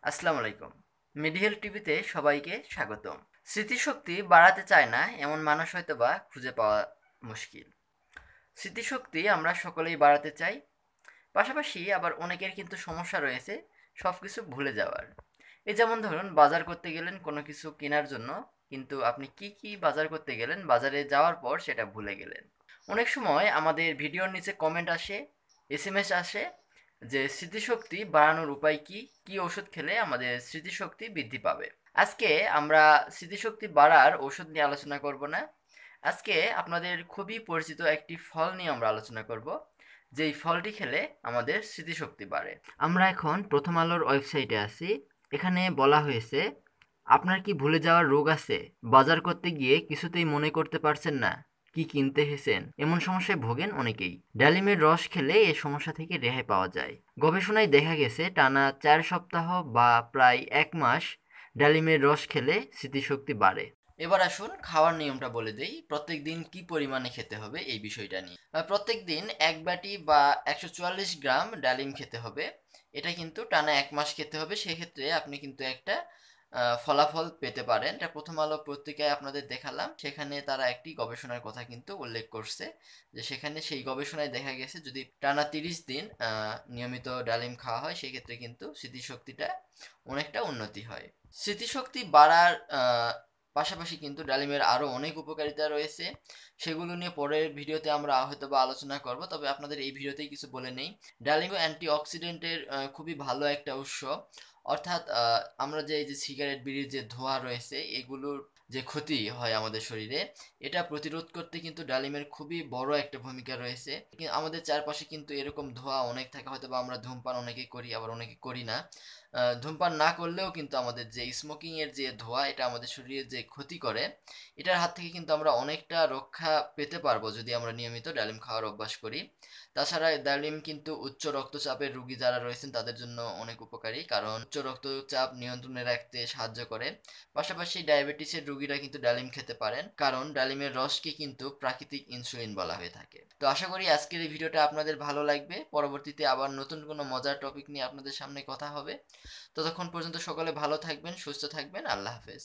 আসসালামু আলাইকুম। মিডিয়াল টিভিতে সবাইকে স্বাগতম। স্মৃতিশক্তি বাড়াতে চায় না এমন মানুষ হয়তোবা খুঁজে পাওয়া মুশকিল। স্মৃতিশক্তি আমরা সকলেই বাড়াতে চাই। পাশাপাশি আবার অনেকের কিন্তু সমস্যা রয়েছে সব কিছু ভুলে যাওয়ার। এই যেমন ধরুন বাজার করতে গেলেন কোনো কিছু কেনার জন্য, কিন্তু আপনি কি বাজার করতে গেলেন, বাজারে যাওয়ার পর সেটা ভুলে গেলেন। অনেক সময় আমাদের ভিডিওর নিচে কমেন্ট আসে, এসএমএস আসে যে স্মৃতিশক্তি বাড়ানোর উপায় কি, কি ওষুধ খেলে আমাদের স্মৃতিশক্তি বৃদ্ধি পাবে। আজকে আমরা স্মৃতিশক্তি বাড়ার ওষুধ নিয়ে আলোচনা করব না। আজকে আপনাদের খুবই পরিচিত একটি ফল নিয়ে আমরা আলোচনা করব, যেই ফলটি খেলে আমাদের স্মৃতিশক্তি বাড়ে। আমরা এখন প্রথম আলোর ওয়েবসাইটে আছি। এখানে বলা হয়েছে, আপনার কি ভুলে যাওয়ার রোগ আছে? বাজার করতে গিয়ে কিছুতেই মনে করতে পারছেন না কি কিনতে এসেছেন? এমন সমস্যায় ভোগেন অনেকেই। ডালিমের রস খেলে এই সমস্যা থেকে রেহাই পাওয়া যায়। গবেষণায় দেখা গেছে টানা 4 সপ্তাহ বা প্রায় 1 মাস ডালিমের রস খেলে স্মৃতিশক্তি বাড়ে। এবার আসুন খাওয়ার নিয়মটা বলে দেই, প্রত্যেক দিন কি পরিমাণে খেতে হবে এই বিষয়টা নিয়ে। প্রত্যেক দিন 1 বাটি বা 144 গ্রাম ডালিম খেতে হবে। এটা কিন্তু টানা 1 মাস খেতে হবে। সেক্ষেত্রে আপনি কিন্তু একটা ফলাফল পেতে পারেন। এটা প্রথম আলো পত্রিকায় আপনাদের দেখালাম। সেখানে তারা একটি গবেষণার কথা কিন্তু উল্লেখ করছে। যে সেখানে সেই গবেষণায় দেখা গেছে যদি টানা 30 দিন নিয়মিত ডালিম খাওয়া হয় সেক্ষেত্রে কিন্তু স্মৃতিশক্তিটা অনেকটা উন্নতি হয়। স্মৃতিশক্তি বাড়ার পাশাপাশি কিন্তু ডালিমের আরও অনেক উপকারিতা রয়েছে। সেগুলো নিয়ে পরের ভিডিওতে আমরা হয়তোবা আলোচনা করব। তবে আপনাদের এই ভিডিওতেই কিছু বলে নেই। ডালিম অ্যান্টিঅক্সিডেন্টের খুবই ভালো একটা উৎস। অর্থাৎ আমরা যে এই যে সিগারেট, বিড়ির যে ধোঁয়া রয়েছে এগুলোর যে ক্ষতি হয় আমাদের শরীরে, এটা প্রতিরোধ করতে কিন্তু ডালিমের খুবই বড় একটা ভূমিকা রয়েছে। আমাদের চারপাশে কিন্তু এরকম ধোঁয়া অনেক থাকে, হয়তোবা আমরা ধূমপান অনেকেই করি আবার অনেকে করি না। ধূমপান না করলেও কিন্তু আমাদের যে স্মোকিং এর যে ধোঁয়া এটা আমাদের শরীরে যে ক্ষতি করে, এটার হাত থেকে কিন্তু আমরা অনেকটা রক্ষা পেতে পারবো যদি আমরা নিয়মিত ডালিম খাওয়ার অভ্যাস করি। তাছাড়া ডালিম কিন্তু উচ্চ রক্তচাপের রোগী যারা রয়েছেন তাদের জন্য অনেক উপকারী, কারণ উচ্চ রক্তচাপ নিয়ন্ত্রণে রাখতে সাহায্য করে। পাশাপাশি ডায়াবেটিসের রোগীরা কিন্তু ডালিম খেতে পারেন, কারণ ডালিমের রসকে কিন্তু প্রাকৃতিক ইনসুলিন বলা হয়ে থাকে। তো আশা করি আজকের এই ভিডিওটা আপনাদের ভালো লাগবে। পরবর্তীতে আবার নতুন কোনো মজার টপিক নিয়ে আপনাদের সামনে কথা হবে। ততক্ষণ পর্যন্ত সকলে ভালো থাকবেন, সুস্থ থাকবেন। আল্লাহ হাফেজ।